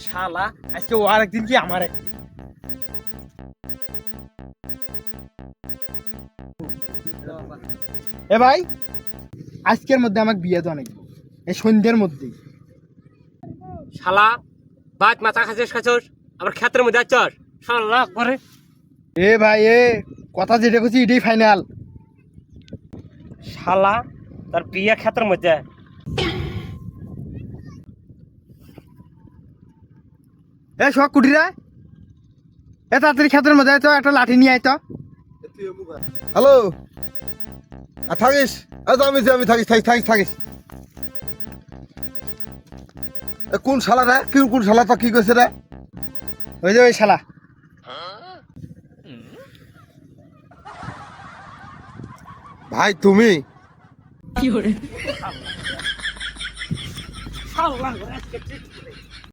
শালা আজকে ও আর একদিন কি আমার একদিন। এ ভাই, আজকের মধ্যে আমাকে বিয়ে তো অনেক, এই সন্ধ্যের মধ্যেই। শালা বাদ মাথা খাচ্ছস আবার ক্ষেত্রের মধ্যে যাচ্ছস শালা করে। এ ভাই এ, কথা যেটা করছি এটাই ফাইনাল। শালা তার বিয়ে ক্ষেত্রের মধ্যে। এ শখ কুটিরা, এ তাড়াতাড়ি ক্ষেত্রের মধ্যে আয় তো, একটা লাঠি নিয়ে আয় তো। হ্যালো, আর থাকিস? আমি থাকিস থাকিস থাকিস থাকিস। কোন শালা রে? কোন শালা তো কি কইছে রে? ওই যে ওই শালা। ভাই তুমি শালা করে আজকে ঠিক করে।